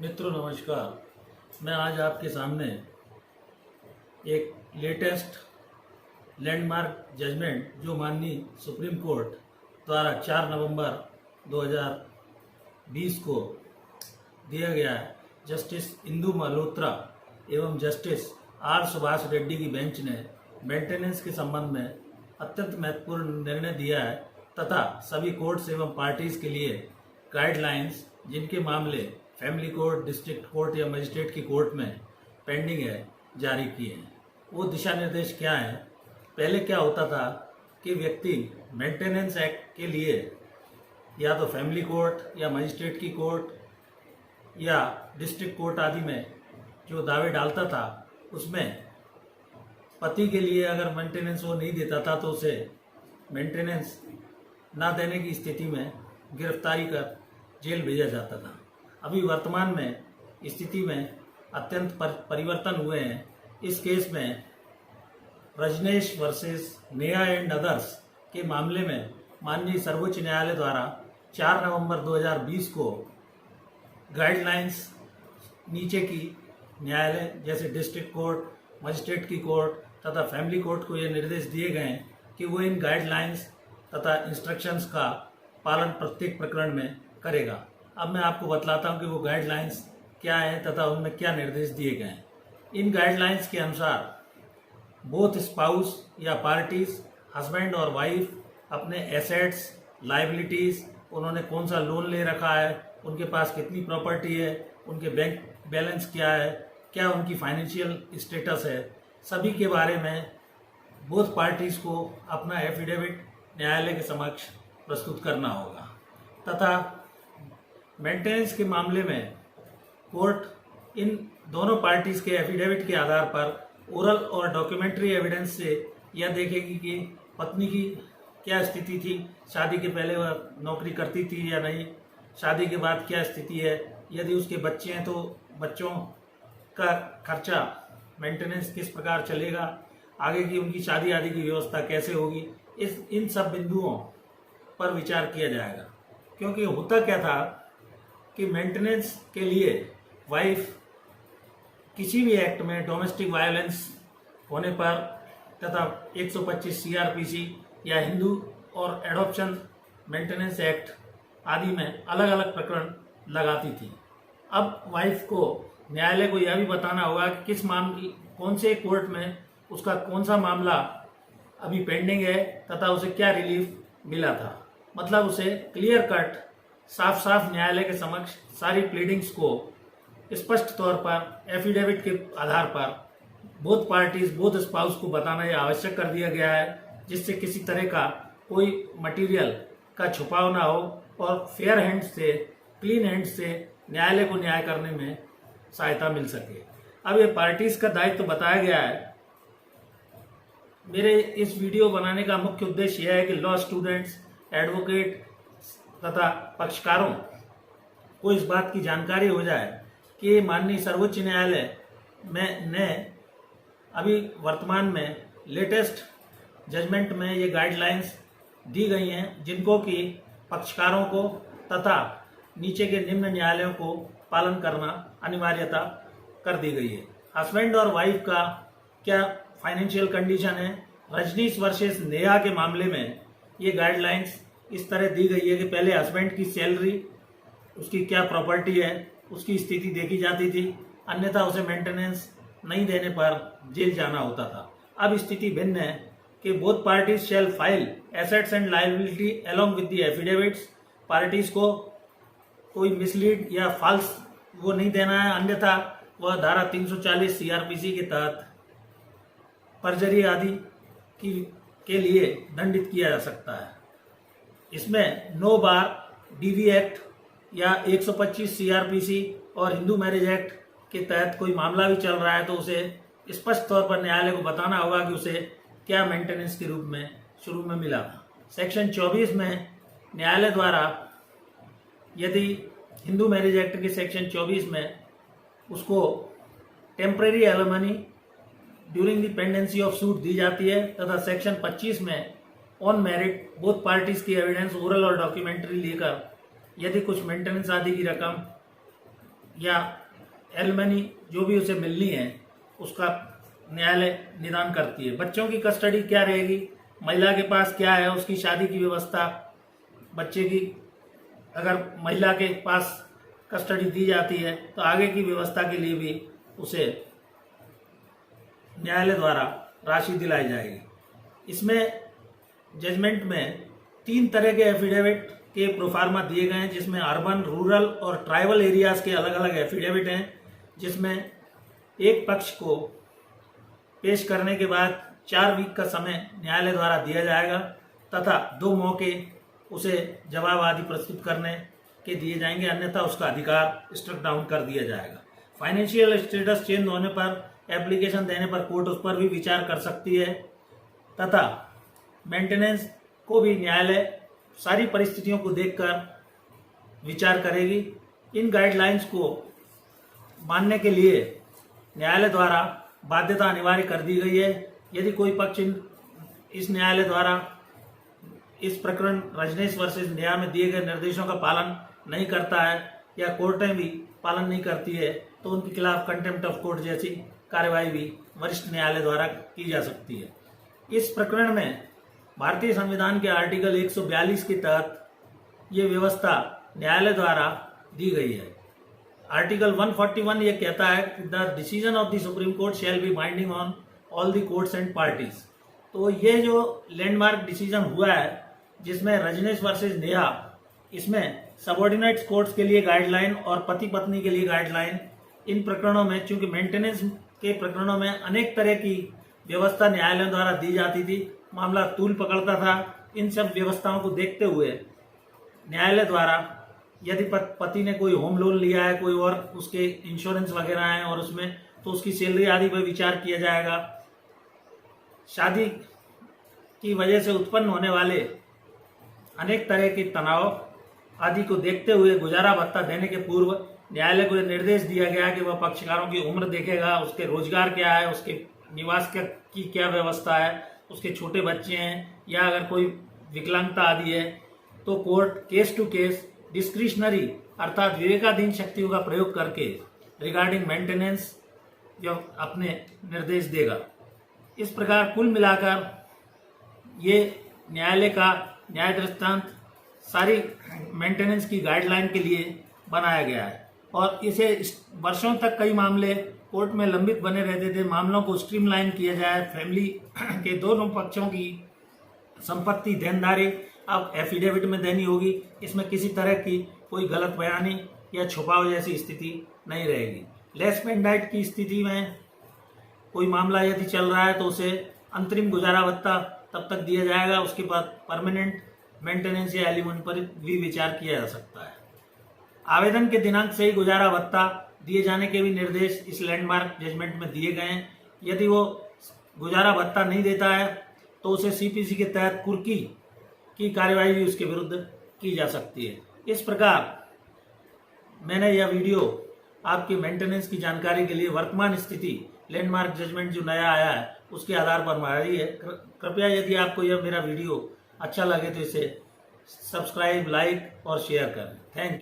मित्रों नमस्कार। मैं आज आपके सामने एक लेटेस्ट लैंडमार्क जजमेंट जो माननीय सुप्रीम कोर्ट द्वारा 4 नवंबर 2020 को दिया गया है, जस्टिस इंदु मल्होत्रा एवं जस्टिस आर सुभाष रेड्डी की बेंच ने मेंटेनेंस के संबंध में अत्यंत महत्वपूर्ण निर्णय दिया है तथा सभी कोर्ट्स एवं पार्टीज के लिए गाइडलाइंस जिनके मामले फैमिली कोर्ट, डिस्ट्रिक्ट कोर्ट या मजिस्ट्रेट की कोर्ट में पेंडिंग है, जारी किए हैं। वो दिशा निर्देश क्या है? पहले क्या होता था कि व्यक्ति मेंटेनेंस एक्ट के लिए या तो फैमिली कोर्ट या मजिस्ट्रेट की कोर्ट या डिस्ट्रिक्ट कोर्ट आदि में जो दावे डालता था, उसमें पति के लिए अगर मेंटेनेंस वो नहीं देता था तो उसे मेंटेनेंस ना देने की स्थिति में गिरफ्तारी कर जेल भेजा जाता था। अभी वर्तमान में स्थिति में अत्यंत परिवर्तन हुए हैं। इस केस में Rajnesh versus Neha and others के मामले में माननीय सर्वोच्च न्यायालय द्वारा 4 नवंबर 2020 को गाइडलाइंस नीचे की न्यायालय जैसे डिस्ट्रिक्ट कोर्ट, मजिस्ट्रेट की कोर्ट तथा फैमिली कोर्ट को ये निर्देश दिए गए हैं कि वो इन गाइडलाइंस तथा इंस्ट्रक्शंस का पालन प्रत्येक प्रकरण में करेगा। अब मैं आपको बतलाता हूं कि वो गाइडलाइंस क्या है तथा उनमें क्या निर्देश दिए गए हैं। इन गाइडलाइंस के अनुसार बोथ स्पाउस या पार्टीज, हस्बैंड और वाइफ, अपने एसेट्स, लाइबिलिटीज, उन्होंने कौन सा लोन ले रखा है, उनके पास कितनी प्रॉपर्टी है, उनके बैंक बैलेंस क्या है, क्या उनकी फाइनेंशियल स्टेटस है, सभी के बारे में बोथ पार्टीज को अपना एफिडेविट न्यायालय के समक्ष प्रस्तुत करना होगा तथा मेंटेनेंस के मामले में कोर्ट इन दोनों पार्टीज के एफिडेविट के आधार पर ओरल और डॉक्यूमेंट्री एविडेंस से यह देखेगी कि पत्नी की क्या स्थिति थी, शादी के पहले वह नौकरी करती थी या नहीं, शादी के बाद क्या स्थिति है, यदि उसके बच्चे हैं तो बच्चों का खर्चा मेंटेनेंस किस प्रकार चलेगा, आगे की उनकी शादी आदि की व्यवस्था कैसे होगी, इन सब बिंदुओं पर विचार किया जाएगा। क्योंकि होता क्या था कि मेंटेनेंस के लिए वाइफ किसी भी एक्ट में डोमेस्टिक वायलेंस होने पर तथा 125 सीआरपीसी या हिंदू और एडॉप्शन मेंटेनेंस एक्ट आदि में अलग अलग प्रकरण लगाती थी। अब वाइफ को न्यायालय को यह भी बताना होगा कि किस मामले, कौन से कोर्ट में उसका कौन सा मामला अभी पेंडिंग है तथा उसे क्या रिलीफ मिला था। मतलब उसे क्लियर कट साफ साफ न्यायालय के समक्ष सारी प्लीडिंग्स को स्पष्ट तौर पर एफिडेविट के आधार पर बोथ पार्टीज, बोथ स्पाउस को बताना यह आवश्यक कर दिया गया है, जिससे किसी तरह का कोई मटेरियल का छुपाव ना हो और फेयर हैंड से, क्लीन हैंड से न्यायालय को न्याय करने में सहायता मिल सके। अब ये पार्टीज का दायित्व तो बताया गया है। मेरे इस वीडियो बनाने का मुख्य उद्देश्य यह है कि लॉ स्टूडेंट्स, एडवोकेट तथा पक्षकारों को इस बात की जानकारी हो जाए कि माननीय सर्वोच्च न्यायालय में ने अभी वर्तमान में लेटेस्ट जजमेंट में ये गाइडलाइंस दी गई हैं, जिनको कि पक्षकारों को तथा नीचे के निम्न न्यायालयों को पालन करना अनिवार्यता कर दी गई है। हस्बैंड और वाइफ का क्या फाइनेंशियल कंडीशन है? रजनीश वर्सेस नेहा के मामले में ये गाइडलाइंस इस तरह दी गई है कि पहले हस्बैंड की सैलरी, उसकी क्या प्रॉपर्टी है, उसकी स्थिति देखी जाती थी, अन्यथा उसे मेंटेनेंस नहीं देने पर जेल जाना होता था। अब स्थिति भिन्न है कि both parties shall file assets and liability along with the affidavits. Parties को कोई मिसलीड या फॉल्स वो नहीं देना है, अन्यथा वह धारा 340 सीआरपीसी के तहत परजरी आदि के लिए दंडित किया जा सकता है। इसमें नो बार, डीवी एक्ट या 125 सीआरपीसी और हिंदू मैरिज एक्ट के तहत कोई मामला भी चल रहा है तो उसे स्पष्ट तौर पर न्यायालय को बताना होगा कि उसे क्या मेंटेनेंस के रूप में शुरू में मिला था। सेक्शन 24 में न्यायालय द्वारा यदि हिंदू मैरिज एक्ट के सेक्शन 24 में उसको temporary alimony during the pendency of suit दी जाती है तथा सेक्शन 25 में ऑन मेरिट बोथ पार्टीज की एविडेंस ओरल और डॉक्यूमेंट्री लेकर यदि कुछ मेंटेनेंस आदि की रकम या एलमनी जो भी उसे मिलनी है उसका न्यायालय निदान करती है। बच्चों की कस्टडी क्या रहेगी, महिला के पास क्या है, उसकी शादी की व्यवस्था, बच्चे की अगर महिला के पास कस्टडी दी जाती है तो आगे की व्यवस्था के लिए भी उसे न्यायालय द्वारा राशि दिलाई जाएगी। इसमें जजमेंट में 3 तरह के एफिडेविट के प्रोफार्मा दिए गए हैं, जिसमें अर्बन, रूरल और ट्राइबल एरियाज के अलग अलग एफिडेविट हैं, जिसमें एक पक्ष को पेश करने के बाद 4 वीक का समय न्यायालय द्वारा दिया जाएगा तथा 2 मौके उसे जवाब आदि प्रस्तुत करने के दिए जाएंगे, अन्यथा उसका अधिकार स्ट्रक डाउन कर दिया जाएगा। फाइनेंशियल स्टेटस चेंज होने पर, एप्लीकेशन देने पर कोर्ट उस पर भी विचार कर सकती है तथा मेंटेनेंस को भी न्यायालय सारी परिस्थितियों को देखकर विचार करेगी। इन गाइडलाइंस को मानने के लिए न्यायालय द्वारा बाध्यता अनिवार्य कर दी गई है। यदि कोई पक्ष इस न्यायालय द्वारा इस प्रकरण रजनीश वर्सेस नेहा में दिए गए निर्देशों का पालन नहीं करता है या कोर्टें भी पालन नहीं करती है तो उनके खिलाफ कंटेम्प्ट ऑफ कोर्ट जैसी कार्यवाही भी वरिष्ठ न्यायालय द्वारा की जा सकती है। इस प्रकरण में भारतीय संविधान के आर्टिकल 142 के तहत ये व्यवस्था न्यायालय द्वारा दी गई है। आर्टिकल 141 ये कहता है कि the decision of the supreme court shall be binding on all the courts and parties. तो ये जो लैंडमार्क डिसीजन हुआ है जिसमें रजनीश वर्सेस नेहा, इसमें सबऑर्डिनेट कोर्ट्स के लिए गाइडलाइन और पति पत्नी के लिए गाइडलाइन, इन प्रकरणों में चूंकि मेंटेनेंस के प्रकरणों में अनेक तरह की व्यवस्था न्यायालयों द्वारा दी जाती थी, मामला तूल पकड़ता था। इन सब व्यवस्थाओं को देखते हुए न्यायालय द्वारा यदि पति ने कोई होम लोन लिया है, कोई और उसके इंश्योरेंस वगैरह हैं और उसमें तो उसकी सैलरी आदि पर विचार किया जाएगा। शादी की वजह से उत्पन्न होने वाले अनेक तरह के तनाव आदि को देखते हुए गुजारा भत्ता देने के पूर्व न्यायालय को निर्देश दिया गया कि वह पक्षकारों की उम्र देखेगा, उसके रोजगार क्या है, उसके निवास की क्या व्यवस्था है, उसके छोटे बच्चे हैं या अगर कोई विकलांगता आदि है, तो court case to case discretionary अर्थात विवेकाधीन शक्तियों का प्रयोग करके रिगार्डिंग मेंटेनेंस जो अपने निर्देश देगा। इस प्रकार कुल मिलाकर ये न्यायालय का न्याय दृष्टांत सारी मेंटेनेंस की गाइडलाइन के लिए बनाया गया है और इसे वर्षों तक कई मामले कोर्ट में लंबित बने रहते थे। मामलों को स्ट्रीमलाइन किया जाए, फैमिली के दोनों पक्षों की संपत्ति देनदारी अब एफिडेविट में देनी होगी। इसमें किसी तरह की कोई गलत बयानी या छुपाव जैसी स्थिति नहीं रहेगी। लेस पेंडाइट की स्थिति में कोई मामला यदि चल रहा है तो उसे अंतरिम गुजारा भत्ता तब तक दिया जाएगा, उसके बाद परमानेंट मेंटेनेंस या एलिमेंट पर भी विचार किया जा सकता है। आवेदन के दिनांक से ही गुजारा भत्ता दिए जाने के भी निर्देश इस लैंडमार्क जजमेंट में दिए गए हैं। यदि वो गुजारा भत्ता नहीं देता है तो उसे सीपीसी के तहत कुर्की की कार्यवाही भी उसके विरुद्ध की जा सकती है। इस प्रकार मैंने यह वीडियो आपकी मेंटेनेंस की जानकारी के लिए वर्तमान स्थिति लैंडमार्क जजमेंट जो नया आया है उसके आधार पर बनाई है। कृपया यदि आपको यह मेरा वीडियो अच्छा लगे तो इसे सब्सक्राइब, लाइक और शेयर करें। Thank you.